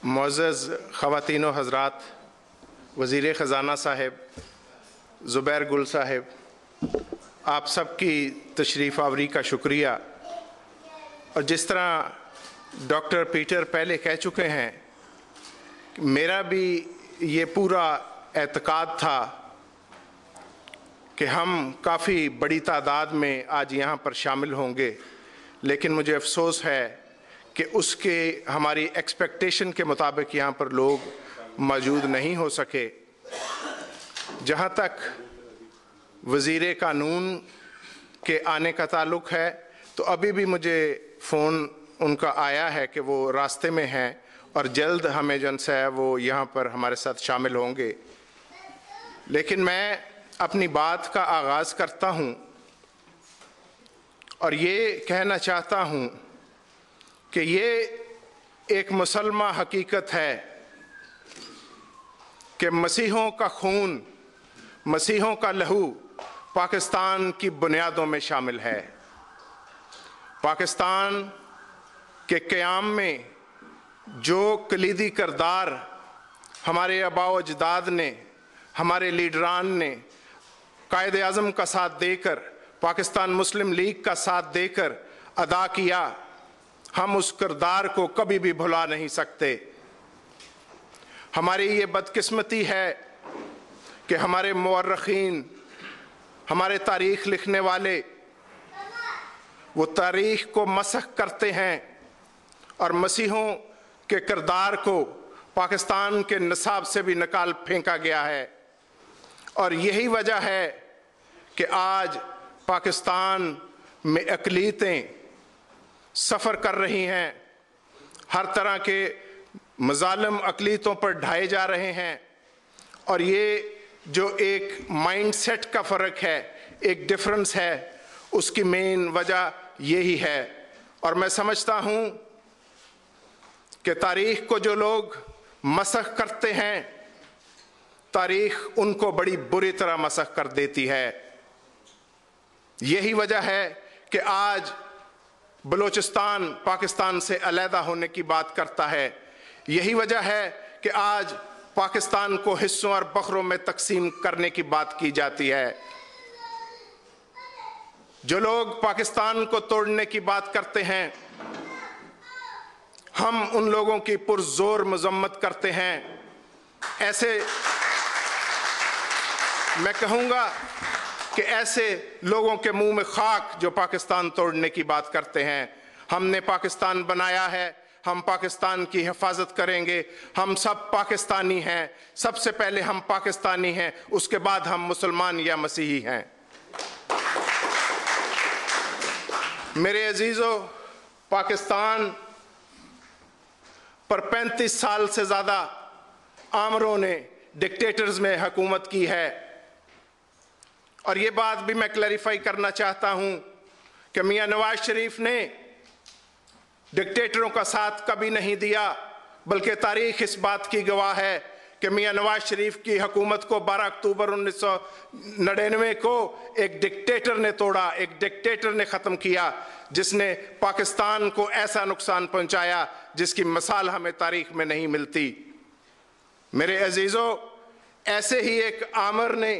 मुअज़्ज़ज़ ख़वातीन व हज़रात, वज़ीर ख़ज़ाना साहिब, ज़ुबैर गुल साहिब, आप सब की तशरीफ़ आवरी का शुक्रिया। और जिस तरह डॉक्टर पीटर पहले कह चुके हैं, मेरा भी ये पूरा एतक़ाद था कि हम काफ़ी बड़ी तादाद में आज यहाँ पर शामिल होंगे, लेकिन मुझे अफ़सोस है कि उसके हमारी एक्सपेक्टेशन के मुताबिक यहाँ पर लोग मौजूद नहीं हो सके। जहाँ तक वज़ीर कानून के आने का ताल्लुक़ है, तो अभी भी मुझे फ़ोन उनका आया है कि वो रास्ते में हैं और जल्द हमें जो है वो यहाँ पर हमारे साथ शामिल होंगे। लेकिन मैं अपनी बात का आगाज़ करता हूँ और ये कहना चाहता हूँ कि ये एक मुसलमा हकीकत है कि मसीहों का खून, मसीहों का लहू पाकिस्तान की बुनियादों में शामिल है। पाकिस्तान के क़याम में जो कलीदी किरदार हमारे आबाओ अजदाद ने, हमारे लीडरान ने कायदे आज़म का साथ देकर, पाकिस्तान मुस्लिम लीग का साथ देकर अदा किया, हम उस किरदार को कभी भी भुला नहीं सकते। हमारी ये बदकिस्मती है कि हमारे मुअर्रिखीन, हमारे तारीख़ लिखने वाले, वो तारीख़ को मसख़ करते हैं और मसीहों के किरदार को पाकिस्तान के निसाब से भी निकाल फेंका गया है। और यही वजह है कि आज पाकिस्तान में अक़लीतें सफ़र कर रही हैं, हर तरह के मज़ालिम अक़लीतों पर ढाए जा रहे हैं। और ये जो एक माइंडसेट का फ़र्क है, एक डिफरेंस है, उसकी मेन वजह यही है। और मैं समझता हूँ कि तारीख़ को जो लोग मसख़ करते हैं, तारीख़ उनको बड़ी बुरी तरह मसख़ कर देती है। यही वजह है कि आज बलूचिस्तान पाकिस्तान से अलहदा होने की बात करता है। यही वजह है कि आज पाकिस्तान को हिस्सों और बखरों में तकसीम करने की बात की जाती है। जो लोग पाकिस्तान को तोड़ने की बात करते हैं, हम उन लोगों की पुरजोर मजम्मत करते हैं। ऐसे मैं कहूँगा कि ऐसे लोगों के मुंह में खाक जो पाकिस्तान तोड़ने की बात करते हैं। हमने पाकिस्तान बनाया है, हम पाकिस्तान की हिफाजत करेंगे। हम सब पाकिस्तानी हैं, सबसे पहले हम पाकिस्तानी हैं, उसके बाद हम मुसलमान या मसीही हैं। मेरे अजीज़ों, पाकिस्तान पर 35 साल से ज़्यादा आमरों ने, डिक्टेटर्स में हुकूमत की है। और ये बात भी मैं क्लैरिफाई करना चाहता हूँ कि मियाँ नवाज शरीफ ने डिक्टेटरों का साथ कभी नहीं दिया, बल्कि तारीख़ इस बात की गवाह है कि मियाँ नवाज शरीफ की हुकूमत को 12 अक्टूबर 1999 को एक डिक्टेटर ने तोड़ा, एक डिक्टेटर ने ख़त्म किया, जिसने पाकिस्तान को ऐसा नुकसान पहुँचाया जिसकी मिसाल हमें तारीख़ में नहीं मिलती। मेरे अजीज़ों, ऐसे ही एक आमिर ने,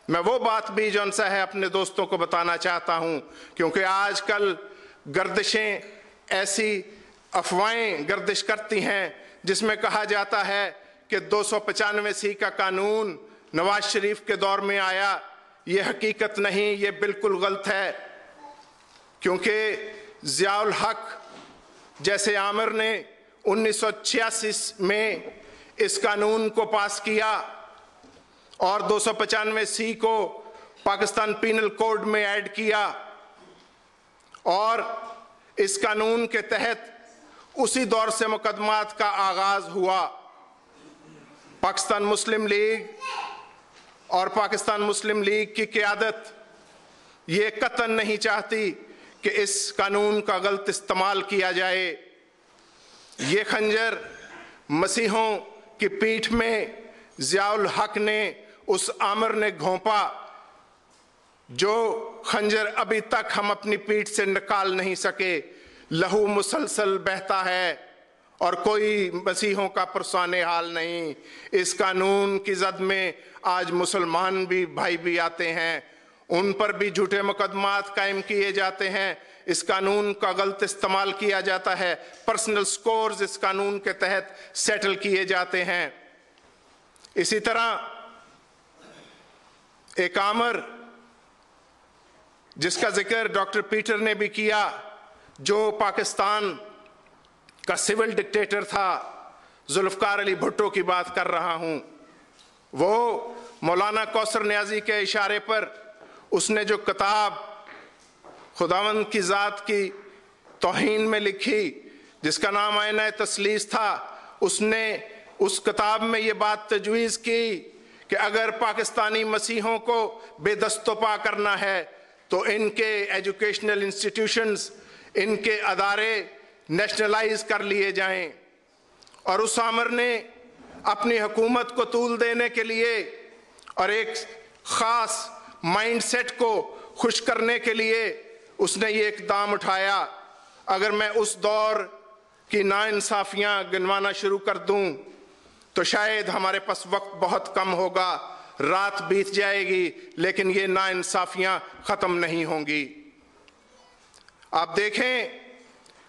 मैं वो बात भी जौन सा है अपने दोस्तों को बताना चाहता हूँ, क्योंकि आजकल गर्दिशें, ऐसी अफवाहें गर्दिश करती हैं जिसमें कहा जाता है कि 295C का कानून नवाज शरीफ के दौर में आया। ये हकीकत नहीं, ये बिल्कुल गलत है, क्योंकि ज़ियाउल हक जैसे आमिर ने 1986 में इस कानून को पास किया और 295C को पाकिस्तान पीनल कोड में ऐड किया, और इस कानून के तहत उसी दौर से मुकदमात का आगाज़ हुआ। पाकिस्तान मुस्लिम लीग और पाकिस्तान मुस्लिम लीग की क़यादत ये कतन नहीं चाहती कि इस कानून का गलत इस्तेमाल किया जाए। ये खंजर मसीहों की पीठ में ज़ियाउल हक ने, उस आमिर ने घोंपा, जो खंजर अभी तक हम अपनी पीठ से निकाल नहीं सके। लहू मुसलसल बहता है اور کوئی مسیحوں کا پرسان حال نہیں۔ اس قانون کی زد میں آج مسلمان بھی بھائی بھی آتے ہیں، ان پر بھی جھوٹے مقدمات قائم کیے جاتے ہیں، اس قانون کا غلط استعمال کیا جاتا ہے، پرسنل سکورز اس قانون کے تحت سیٹل کیے جاتے ہیں۔ اسی طرح ایک آمر جس کا ذکر ڈاکٹر پیٹر نے بھی کیا، جو پاکستان کا سول ڈکٹیٹر تھا، ذوالفقار علی بھٹو کی بات کر رہا ہوں۔ وہ مولانا کوثر نیازی کے اشارے پر اس نے جو کتاب خداوند کی ذات کی توہین میں لکھی جس کا نام آئینہ تثلیث تھا، اس نے اس کتاب میں یہ بات تجویز کی کہ اگر پاکستانی مسیحوں کو بے دست و پا کرنا ہے تو ان کے ایجوکیشنل انسٹیٹیوشنز، ان کے ادارے نیشنلائز کر لیے جائیں۔ اور اس آمر نے اپنی حکومت کو طول دینے کے لیے اور ایک خاص مائنڈ سیٹ کو خوش کرنے کے لیے اس نے یہ اقدام اٹھایا۔ اگر میں اس دور کی ناانصافیاں گنوانا شروع کر دوں تو شاید ہمارے پاس وقت بہت کم ہوگا، رات بیت جائے گی، لیکن یہ ناانصافیاں ختم نہیں ہوں گی۔ آپ دیکھیں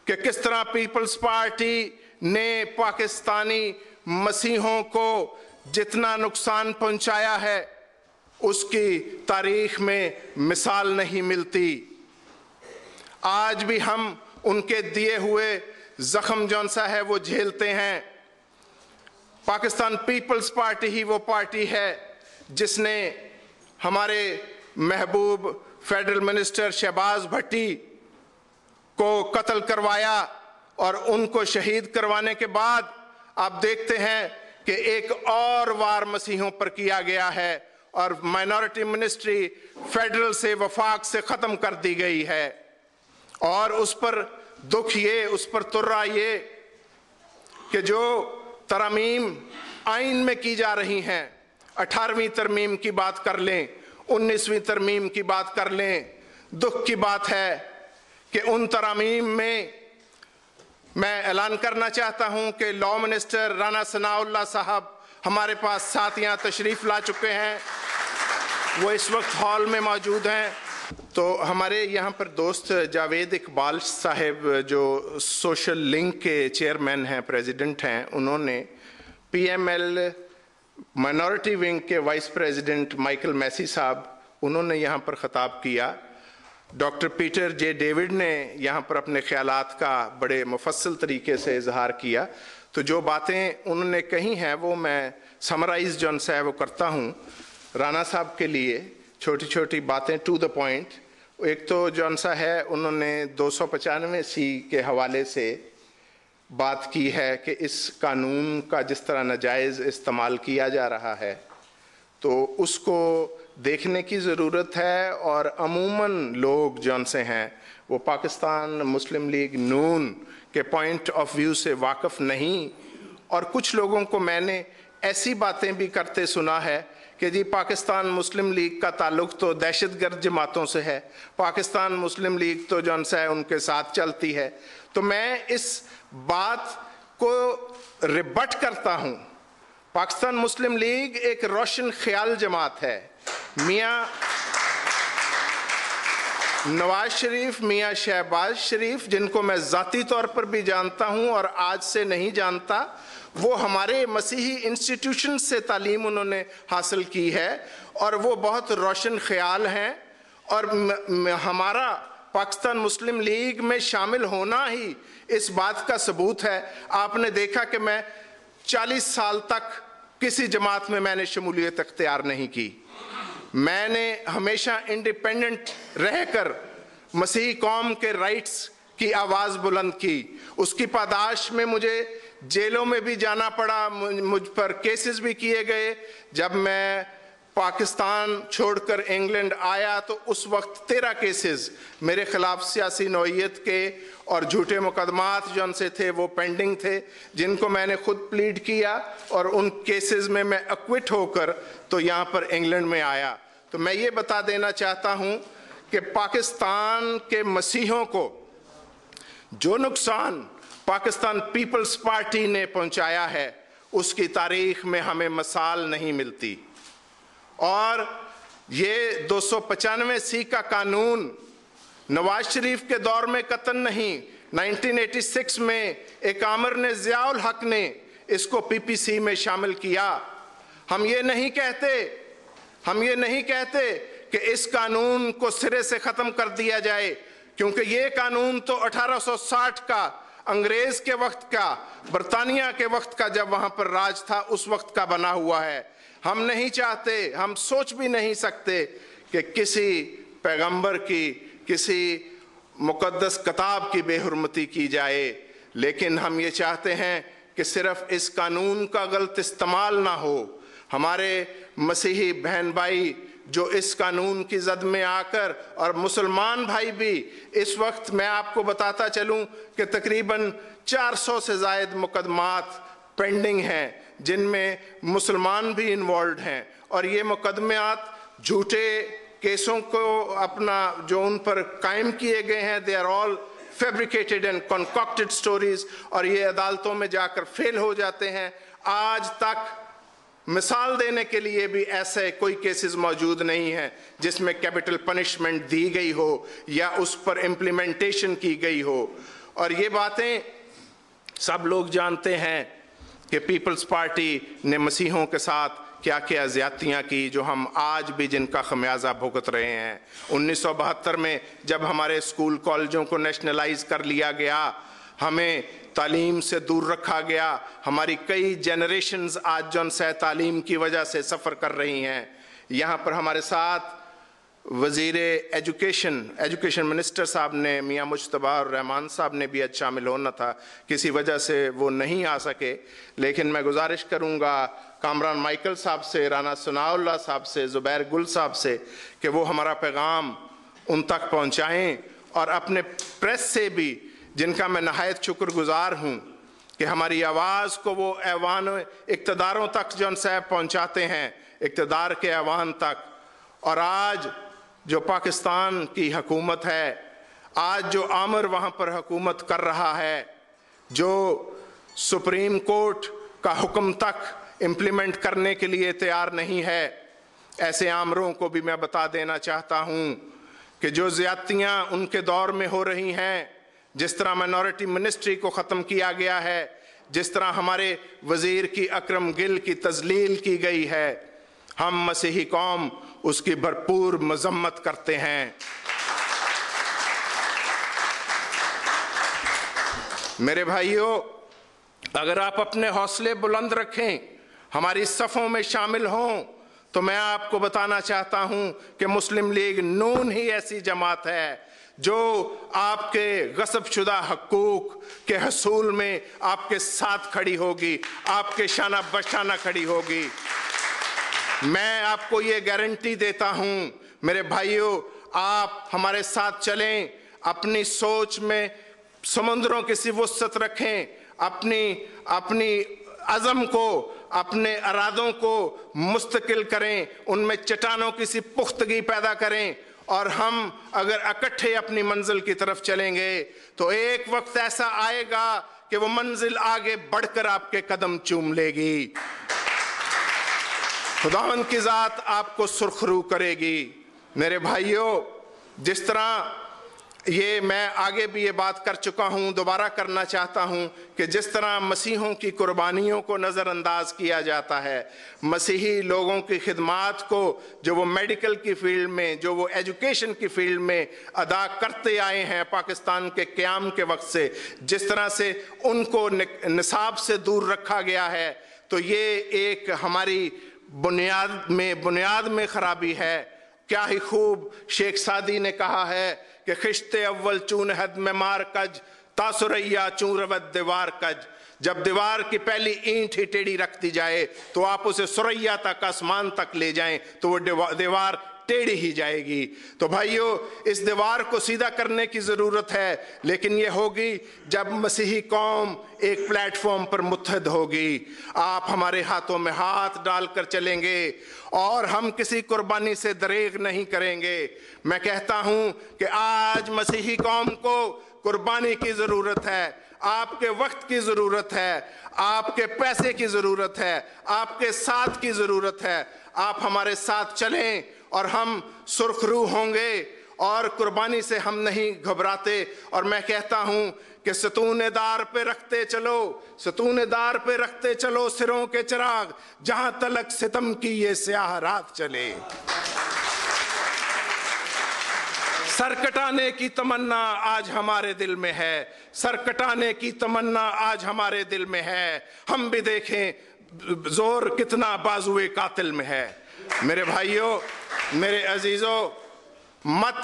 کہ کس طرح پیپلز پارٹی نے پاکستانی مسیحوں کو جتنا نقصان پہنچایا ہے اس کی تاریخ میں مثال نہیں ملتی۔ آج بھی ہم ان کے دیے ہوئے زخم جون سا ہے وہ جھیلتے ہیں۔ پاکستان پیپلز پارٹی ہی وہ پارٹی ہے جس نے ہمارے محبوب فیڈرل منسٹر شہباز بھٹی کو قتل کروایا، اور ان کو شہید کروانے کے بعد آپ دیکھتے ہیں کہ ایک اور وار مسیحوں پر کیا گیا ہے اور مائنورٹی منسٹری فیڈرل سے وفاق سے ختم کر دی گئی ہے۔ اور اس پر دکھ یہ، اس پر ترا یہ کہ جو ترامیم آئین میں کی جا رہی ہیں، 18ویں ترمیم کی بات کر لیں، 19ویں ترمیم کی بات کر لیں، دکھ کی بات ہے کہ ان ترامیم میں اعلان کرنا چاہتا ہوں کہ لاء منسٹر رانا ثناء اللہ صاحب ہمارے پاس ساتھ یہاں تشریف لا چکے ہیں، وہ اس وقت ہال میں موجود ہیں۔ تو ہمارے یہاں پر دوست جاوید اقبال صاحب جو سوشل لنک کے چیئرمین ہیں، پریزیڈنٹ ہیں، انہوں نے P M L minority wing کے وائس پریزیڈنٹ مائیکل میسی صاحب، انہوں نے یہاں پر خطاب کیا۔ ڈاکٹر پیٹر جے ڈیوڈ نے یہاں پر اپنے خیالات کا بڑے مفصل طریقے سے اظہار کیا۔ تو جو باتیں انہوں نے کہی ہیں وہ میں سمرائز جون سا ہے وہ کرتا ہوں رانا صاحب کے لیے، چھوٹی چھوٹی باتیں ٹو دا پوائنٹ۔ ایک تو جون سا ہے انہوں نے 295C کے حوالے سے بات کی ہے کہ اس قانون کا جس طرح ناجائز استعمال کیا جا رہا ہے تو اس کو دیکھنے کی ضرورت ہے، اور عموماً لوگ جون سے ہیں وہ پاکستان مسلم لیگ نون کے پوائنٹ آف ویو سے واقف نہیں، اور کچھ لوگوں کو میں نے ایسی باتیں بھی کرتے سنا ہے کہ جی پاکستان مسلم لیگ کا تعلق تو دہشت گرد جماعتوں سے ہے، پاکستان مسلم لیگ تو جون سا ہے ان کے ساتھ چلتی ہے۔ تو میں اس بات کو ریبٹ کرتا ہوں۔ پاکستان مسلم لیگ ایک روشن خیال جماعت ہے۔ میاں نواز شریف، میاں شہباز شریف، جن کو میں ذاتی طور پر بھی جانتا ہوں اور آج سے نہیں جانتا، وہ ہمارے مسیحی انسٹیٹیوشن سے تعلیم انہوں نے حاصل کی ہے اور وہ بہت روشن خیال ہیں، اور ہمارا پاکستان مسلم لیگ میں شامل ہونا ہی اس بات کا ثبوت ہے۔ آپ نے دیکھا کہ میں 40 سال تک کسی جماعت میں نے شمولیت اختیار نہیں کی۔ میں نے ہمیشہ انڈیپینڈنٹ رہ کر مسیحی قوم کے رائٹس کی آواز بلند کی۔ اس کی پاداش میں مجھے جیلوں میں بھی جانا پڑا، مجھ پر کیسز بھی کیے گئے۔ جب میں پاکستان چھوڑ کر انگلینڈ آیا تو اس وقت 13 کیسز میرے خلاف سیاسی نوعیت کے اور جھوٹے مقدمات جو ان سے تھے وہ پینڈنگ تھے، جن کو میں نے خود پلیڈ کیا، اور ان کیسز میں ایکوٹ ہو کر تو یہاں پر انگلینڈ میں آیا۔ تو میں یہ بتا دینا چاہتا ہوں کہ پاکستان کے مسیحوں کو جو نقصان पाकिस्तान पीपल्स पार्टी ने पहुंचाया है, उसकी तारीख में हमें मिसाल नहीं मिलती। और ये 295C का कानून नवाज शरीफ के दौर में कतन नहीं, 1986 में एक आमिर ने, ज़ियाउल हक ने इसको पीपीसी में शामिल किया। हम ये नहीं कहते कि इस कानून को सिरे से ख़त्म कर दिया जाए, क्योंकि ये कानून तो 1860 का, अंग्रेज के वक्त का, बरतानिया के वक्त का, जब वहाँ पर राज था उस वक्त का बना हुआ है। हम नहीं चाहते, हम सोच भी नहीं सकते कि किसी पैगंबर की, किसी मुक़द्दस किताब की बेहुरमती की जाए, लेकिन हम ये चाहते हैं कि सिर्फ इस कानून का गलत इस्तेमाल ना हो। हमारे मसीही बहन भाई जो इस कानून की जद में आकर, और मुसलमान भाई भी, इस वक्त मैं आपको बताता चलूं कि तकरीबन 400 से ज़ायद मुकदमात पेंडिंग हैं, जिनमें मुसलमान भी इन्वॉल्व हैं। और ये मुकदमात झूठे केसों को अपना जो उन पर कायम किए गए हैं, they are all fabricated and concocted stories, और ये अदालतों में जाकर फेल हो जाते हैं। आज तक मिसाल देने के लिए भी ऐसे कोई केसेस मौजूद नहीं हैं जिसमें कैपिटल पनिशमेंट दी गई हो या उस पर इम्प्लीमेंटेशन की गई हो। और ये बातें सब लोग जानते हैं कि पीपल्स पार्टी ने मसीहों के साथ क्या क्या ज़्यादतियाँ की, जो हम आज भी जिनका खमियाजा भुगत रहे हैं। 1972 में जब हमारे स्कूल कॉलेजों को नेशनलाइज कर लिया गया, हमें तालीम से दूर रखा गया। हमारी कई जनरेशन्स आज जौन से तालीम की वजह से सफ़र कर रही हैं। यहाँ पर हमारे साथ वज़ीर एजुकेशन मिनिस्टर साहब ने, मियाँ मुश्तबा और रहमान साहब ने भी आज शामिल होना था, किसी वजह से वो नहीं आ सके। लेकिन मैं गुजारिश करूँगा कामरान माइकल साहब से, राना सनाउल्लाह साहब से, ज़ुबैर गुल साहब से कि वो हमारा पैगाम उन तक पहुँचाएँ, और अपने प्रेस से भी, जिनका मैं नहायत शुक्रगुजार हूँ कि हमारी आवाज़ को वो ऐवान इक़्तिदारों तक जौन साहब पहुँचाते हैं, इक़्तिदार के ऐवान तक। और आज जो पाकिस्तान की हुकूमत है, आज जो आमिर वहाँ पर हुकूमत कर रहा है, जो सुप्रीम कोर्ट का हुक्म तक इम्प्लीमेंट करने के लिए तैयार नहीं है, ऐसे आमिरों को भी मैं बता देना चाहता हूँ कि जो ज़्यादतियाँ उनके दौर में हो रही हैं, जिस तरह माइनॉरिटी मिनिस्ट्री को ख़त्म किया गया है, जिस तरह हमारे वज़ीर की अकरम गिल की तज़लील की गई है, हम मसीही कौम उसकी भरपूर मज़म्मत करते हैं। मेरे भाइयों, अगर आप अपने हौसले बुलंद रखें, हमारी सफ़ों में शामिल हों, तो मैं आपको बताना चाहता हूं कि मुस्लिम लीग नून ही ऐसी जमात है जो आपके गस्बशुदा हकूक के हसूल में आपके साथ खड़ी होगी, आपके शाना बशाना खड़ी होगी। मैं आपको ये गारंटी देता हूं मेरे भाइयों, आप हमारे साथ चलें, अपनी सोच में समुद्रों की सी वुसअत रखें, अपनी अज़म को, अपने इरादों को मुस्तकिल करें, उनमें चट्टानों की सी पुख्तगी पैदा करें, और हम अगर इकट्ठे अपनी मंजिल की तरफ चलेंगे तो एक वक्त ऐसा आएगा कि वो मंजिल आगे बढ़कर आपके कदम चूम लेगी। खुदावंद की ज़ात आपको सुरखरू करेगी। मेरे भाइयों, जिस तरह ये मैं आगे भी ये बात कर चुका हूँ, दोबारा करना चाहता हूँ कि जिस तरह मसीहों की कुर्बानियों को नज़रअंदाज किया जाता है, मसीही लोगों की खिदमात को जो वो मेडिकल की फील्ड में, जो वो एजुकेशन की फील्ड में अदा करते आए हैं पाकिस्तान के क़याम के वक्त से, जिस तरह से उनको निसाब से दूर रखा गया है, तो ये एक हमारी बुनियाद में खराबी है। क्या ही खूब शेख सादी ने कहा है कि खिश्ते अव्वल चून हद में मार कज तासुरैया चून रवत दीवार कज। जब दीवार की पहली ईंट ही टेढ़ी रख दी जाए तो आप उसे सुरैया तक, आसमान तक ले जाएं तो वो दीवार टेढ़ी ही जाएगी। तो भाइयों, इस दीवार को सीधा करने की ज़रूरत है, लेकिन ये होगी जब मसीही कौम एक प्लेटफॉर्म पर मुत्तहद होगी। आप हमारे हाथों में हाथ डालकर चलेंगे और हम किसी कुर्बानी से दरेग नहीं करेंगे। मैं कहता हूं कि आज मसीही कौम को कुर्बानी की जरूरत है, आपके वक्त की जरूरत है, आपके पैसे की जरूरत है, आपके साथ की जरूरत है। आप हमारे साथ चलें और हम सुरखरू होंगे और कुर्बानी से हम नहीं घबराते। और मैं कहता हूं कि सतूनेदार पे रखते चलो, सतूनेदार पे रखते चलो सिरों के चिराग, जहां तलक सितम की ये स्याह रात चले। सर कटाने की तमन्ना आज हमारे दिल में है, सर कटाने की तमन्ना आज हमारे दिल में है। हम भी देखें जोर कितना बाजुए कातिल में है। मेरे भाइयों, मेरे अजीजों, मत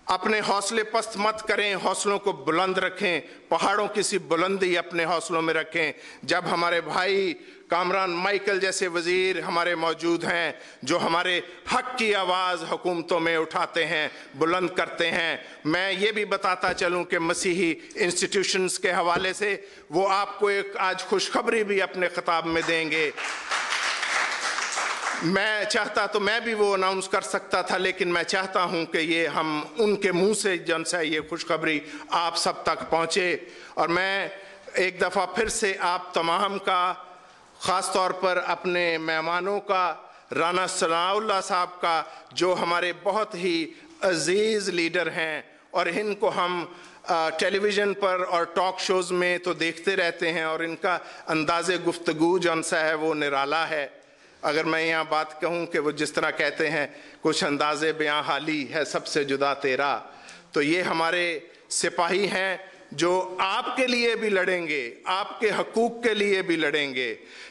अपने हौसले पस्त मत करें, हौसलों को बुलंद रखें, पहाड़ों की सी बुलंदी अपने हौसलों में रखें। जब हमारे भाई कामरान माइकल जैसे वजीर हमारे मौजूद हैं, जो हमारे हक की आवाज़ हुकूमतों में उठाते हैं, बुलंद करते हैं। मैं ये भी बताता चलूं कि मसीही इंस्टीट्यूशंस के हवाले से वो आपको एक आज खुशखबरी भी अपने खिताब में देंगे। मैं चाहता तो मैं भी वो अनाउंस कर सकता था, लेकिन मैं चाहता हूं कि ये हम उनके मुंह से जन सा ये खुशखबरी आप सब तक पहुंचे। और मैं एक दफ़ा फिर से आप तमाम का, ख़ास तौर पर अपने मेहमानों का, राना सनाउल्लाह साहब का, जो हमारे बहुत ही अजीज़ लीडर हैं और इनको हम टेलीविज़न पर और टॉक शोज़ में तो देखते रहते हैं और इनका अंदाज़े गुफ्तगू जौन सा है वो निराला है। अगर मैं यहाँ बात कहूँ कि वो जिस तरह कहते हैं कुछ अंदाज़े बयां हाली है सबसे जुदा तेरा, तो ये हमारे सिपाही हैं जो आपके लिए भी लड़ेंगे, आपके हकूक़ के लिए भी लड़ेंगे।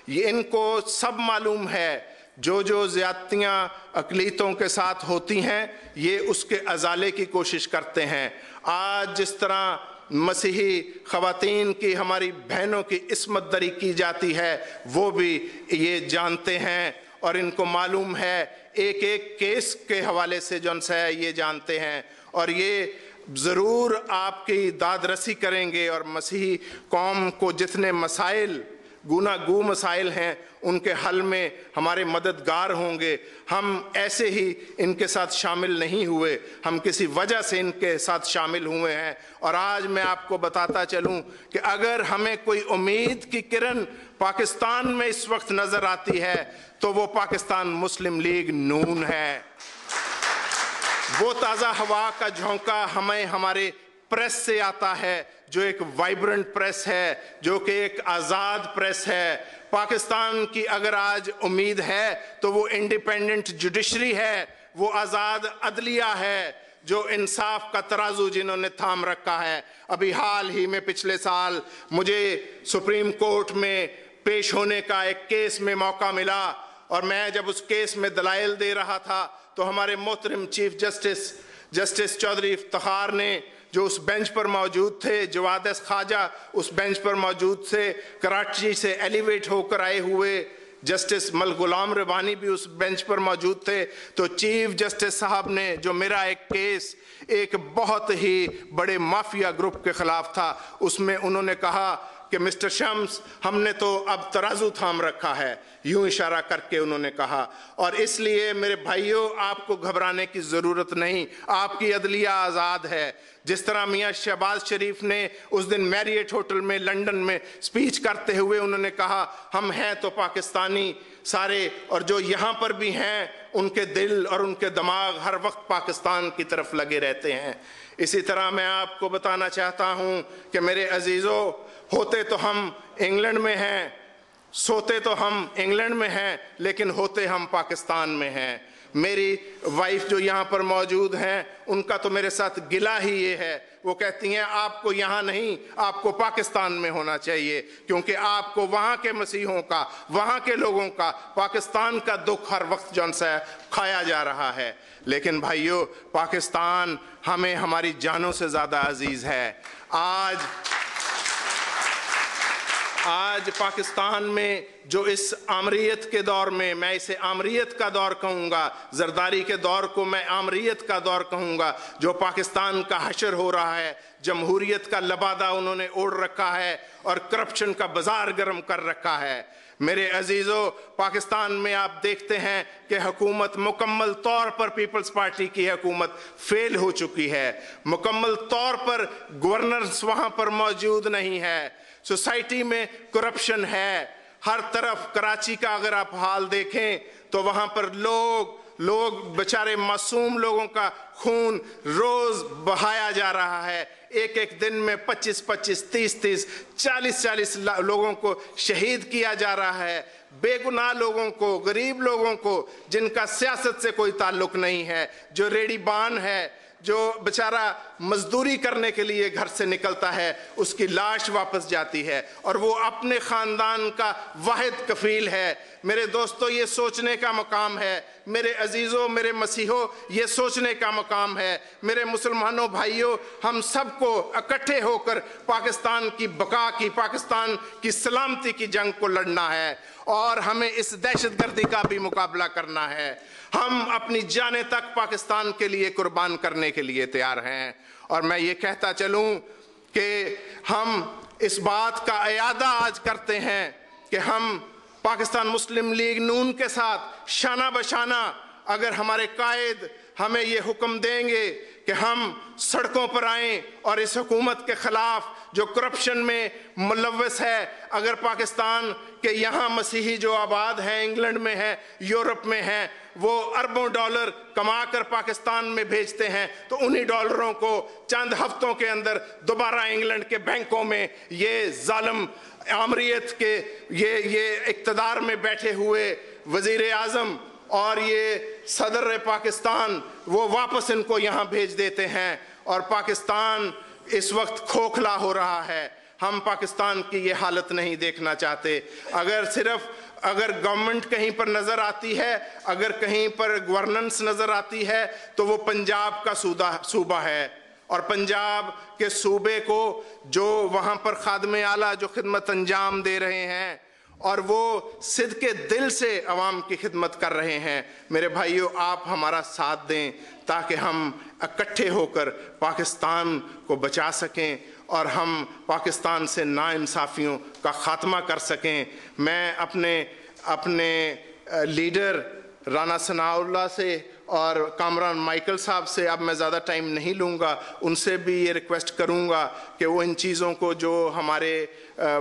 ये इनको सब मालूम है, जो जो ज़्यादतियाँ अक़लीतों के साथ होती हैं ये उसके अज़ाले की कोशिश करते हैं। आज जिस तरह मसीही ख़वातीन की, हमारी बहनों की इस्मत दरी की जाती है, वो भी ये जानते हैं और इनको मालूम है, एक एक केस के हवाले से जौन सा है ये जानते हैं। और ये ज़रूर आपकी दादरसी करेंगे और मसीही कौम को जितने मसाइल, गुनागू मसाइल हैं, उनके हल में हमारे मददगार होंगे। हम ऐसे ही इनके साथ शामिल नहीं हुए, हम किसी वजह से इनके साथ शामिल हुए हैं। और आज मैं आपको बताता चलूं कि अगर हमें कोई उम्मीद की किरण पाकिस्तान में इस वक्त नज़र आती है तो वो पाकिस्तान मुस्लिम लीग नून है। वो ताज़ा हवा का झोंका हमें हमारे प्रेस से आता है, जो एक वाइब्रेंट प्रेस है, जो कि एक आज़ाद प्रेस है। पाकिस्तान की अगर आज उम्मीद है तो वो इंडिपेंडेंट जुडिशरी है, वो आज़ाद अदलिया है, जो इंसाफ का तराजू जिन्होंने थाम रखा है। अभी हाल ही में पिछले साल मुझे सुप्रीम कोर्ट में पेश होने का एक केस में मौका मिला और मैं जब उस केस में दलाइल दे रहा था तो हमारे मोहतरम चीफ जस्टिस चौधरी इफ्तिखार ने, जो उस बेंच पर मौजूद थे, जवाद ख्वाजा उस बेंच पर मौजूद थे, कराची से एलिवेट होकर आए हुए जस्टिस मल गुलाम रबानी भी उस बेंच पर मौजूद थे। तो चीफ जस्टिस साहब ने, जो मेरा एक केस एक बहुत ही बड़े माफिया ग्रुप के ख़िलाफ़ था, उसमें उन्होंने कहा कि मिस्टर शम्स, हमने तो अब तराजू थाम रखा है, यूं इशारा करके उन्होंने कहा। और इसलिए मेरे भाइयों, आपको घबराने की ज़रूरत नहीं, आपकी अदलिया आज़ाद है। जिस तरह मियाँ शहबाज शरीफ ने उस दिन मैरियट होटल में लंदन में स्पीच करते हुए उन्होंने कहा, हम हैं तो पाकिस्तानी सारे, और जो यहाँ पर भी हैं उनके दिल और उनके दिमाग हर वक्त पाकिस्तान की तरफ लगे रहते हैं। इसी तरह मैं आपको बताना चाहता हूँ कि मेरे अजीज़ों, होते तो हम इंग्लैंड में हैं, सोते तो हम इंग्लैंड में हैं, लेकिन होते हम पाकिस्तान में हैं। मेरी वाइफ जो यहाँ पर मौजूद हैं, उनका तो मेरे साथ गिला ही ये है, वो कहती हैं आपको यहाँ नहीं, आपको पाकिस्तान में होना चाहिए, क्योंकि आपको वहाँ के मसीहों का, वहाँ के लोगों का, पाकिस्तान का दुख हर वक्त जौन सा खाया जा रहा है। लेकिन भाइयों, पाकिस्तान हमें हमारी जानों से ज़्यादा अजीज़ है। آج پاکستان میں جو اس آمریت کے دور میں، میں اسے آمریت کا دور کہوں گا، زرداری کے دور کو میں آمریت کا دور کہوں گا، جو پاکستان کا حشر ہو رہا ہے، جمہوریت کا لبادہ انہوں نے اوڑھ رکھا ہے اور کرپشن کا بازار گرم کر رکھا ہے۔ میرے عزیزو، پاکستان میں آپ دیکھتے ہیں کہ حکومت مکمل طور پر پیپلز پارٹی کی حکومت فیل ہو چکی ہے، مکمل طور پر گورننس وہاں پر موجود نہیں ہے، سوسائٹی میں کرپشن ہے ہر طرف۔ کراچی کا اگر آپ حال دیکھیں تو وہاں پر لوگ بیچارے معصوم لوگوں کا خون روز بہایا جا رہا ہے، ایک دن میں 25 30 40 لوگوں کو شہید کیا جا رہا ہے، بے گناہ لوگوں کو، غریب لوگوں کو جن کا سیاست سے کوئی تعلق نہیں ہے، جو ریڑی بان ہے، جو بیچارہ مزدوری کرنے کے لیے گھر سے نکلتا ہے، اس کی لاش واپس جاتی ہے اور وہ اپنے خاندان کا واحد کفیل ہے۔ میرے دوستو، یہ سوچنے کا مقام ہے، میرے عزیزوں، میرے مسیحوں، یہ سوچنے کا مقام ہے، میرے مسلمانوں بھائیوں، ہم سب کو اکٹھے ہو کر پاکستان کی بقا کی، پاکستان کی سلامتی کی جنگ کو لڑنا ہے اور ہمیں اس دہشت گردی کا بھی مقابلہ کرنا ہے۔ ہم اپنی جانیں تک پاکستان کے لیے قربان کرنے کے لیے تیار ہیں، اور میں یہ کہتا چلوں کہ ہم اس بات کا اعادہ آج کرتے ہیں کہ ہم پاکستان مسلم لیگ نون کے ساتھ شانہ بشانہ، اگر ہمارے قائد ہمیں یہ حکم دیں گے کہ ہم سڑکوں پر آئیں اور اس حکومت کے خلاف جو کرپشن میں ملوث ہے، اگر پاکستان کے یہاں مسیحی جو آباد ہیں، انگلینڈ میں ہیں، یورپ میں ہیں، وہ اربوں ڈالر کما کر پاکستان میں بھیجتے ہیں، تو انہی ڈالروں کو چند ہفتوں کے اندر دوبارہ انگلینڈ کے بینکوں میں یہ ظالم آمریت کے یہ اقتدار میں بیٹھے ہوئے وزیر اعظم اور یہ صدر پاکستان، وہ واپس ان کو یہاں بھیج دیتے ہیں، اور پاکستان اس وقت کھوکھلا ہو رہا ہے۔ ہم پاکستان کی یہ حالت نہیں دیکھنا چاہتے۔ اگر گورنمنٹ کہیں پر نظر آتی ہے، اگر کہیں پر گورننس نظر آتی ہے، تو وہ پنجاب کا صوبہ ہے، اور پنجاب کے صوبے کو جو وہاں پر خادم اعلیٰ جو خدمت انجام دے رہے ہیں اور وہ صدق دل سے عوام کی خدمت کر رہے ہیں، میرے بھائیو، آپ ہمارا ساتھ دیں تاکہ ہم اکٹھے ہو کر پاکستان کو بچا سکیں اور ہم پاکستان سے ناانصافیوں کا خاتمہ کر سکیں۔ میں اپنے لیڈر رانا ثناء اللہ سے اور کامران مائیکل صاحب سے اب میں زیادہ ٹائم نہیں لوں گا، ان سے بھی یہ ریکویسٹ کروں گا کہ وہ ان چیزوں کو جو ہمارے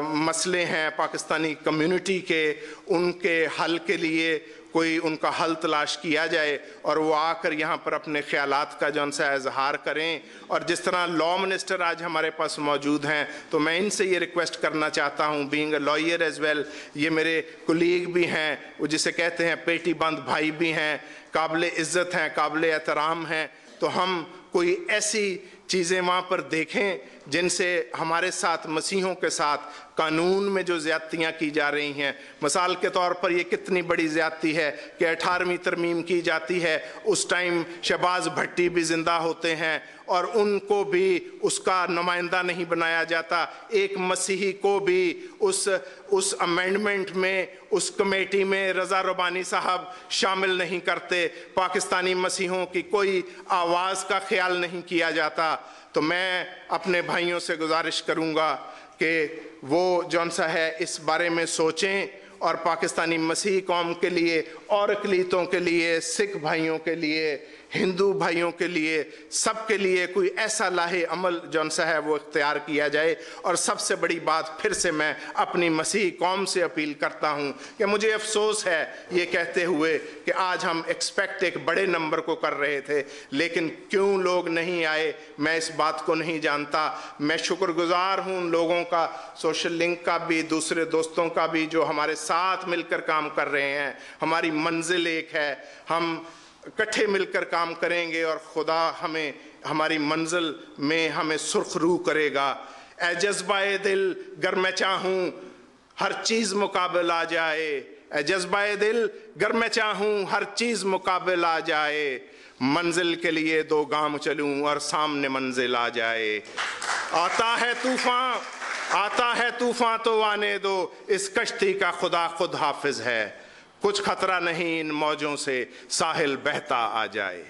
مسئلے ہیں پاکستانی کمیونٹی کے، ان کے حل کے لیے کوئی ان کا حل تلاش کیا جائے اور وہ آ کر یہاں پر اپنے خیالات کا جون سا اظہار کریں۔ اور جس طرح لا منسٹر آج ہمارے پاس موجود ہیں، تو میں ان سے یہ ریکویسٹ کرنا چاہتا ہوں، being a lawyer as well, یہ میرے کولیگ بھی ہیں، وہ جسے کہتے ہیں پیٹی بند بھائی بھی ہیں، قابل عزت ہیں، قابل احترام ہیں، تو ہم کوئی ایسی چیزیں وہاں پر دیکھیں جن سے ہمارے ساتھ، مسیحوں کے ساتھ قانون میں جو زیادتیاں کی جا رہی ہیں، مثال کے طور پر یہ کتنی بڑی زیادتی ہے کہ 18ویں ترمیم کی جاتی ہے، اس ٹائم شہباز بھٹی بھی زندہ ہوتے ہیں اور ان کو بھی اس کا نمائندہ نہیں بنایا جاتا، ایک مسیحی کو بھی اس امینڈمنٹ میں، اس کمیٹی میں رضا ربانی صاحب شامل نہیں کرتے، پاکستانی مسیحوں کی کوئی آواز کا خیال نہیں کیا جاتا۔ تو میں اپنے بھائیوں سے گزارش کروں گا کہ وہ جون سا ہے اس بارے میں سوچیں اور پاکستانی مسیحی قوم کے لیے اور اقلیتوں کے لیے، سکھ بھائیوں کے لیے، ہندو بھائیوں کے لیے، سب کے لیے کوئی ایسا لاہے عمل جون سا ہے وہ اختیار کیا جائے۔ اور سب سے بڑی بات پھر سے میں اپنی مسیحی قوم سے اپیل کرتا ہوں کہ مجھے افسوس ہے یہ کہتے ہوئے کہ آج ہم ایکسپیکٹ ایک بڑے نمبر کو کر رہے تھے، لیکن کیوں لوگ نہیں آئے میں اس بات کو نہیں جانتا۔ میں شکر گزار ہوں ان لوگوں کا، سوشل لنک کا بھی، دوسرے دوستوں کا بھی، جو ہمارے ساتھ مل کر کام کر رہے ہیں۔ ہماری منزل ایک ہے، ہم اکٹھے مل کر کام کریں گے اور خدا ہمیں ہماری منزل میں ہمیں سرخ روح کرے گا۔ اے جذبہ دل گر میں چاہوں ہر چیز مقابل آ جائے، اے جذبہ دل گر میں چاہوں ہر چیز مقابل آ جائے، منزل کے لیے 2 گام چلوں اور سامنے منزل آ جائے۔ آتا ہے طوفان آتا ہے طوفان تو آنے دو، اس کشتی کا خدا خود حافظ ہے، کچھ خطرہ نہیں ان موجوں سے، ساحل بہتا آ جائے۔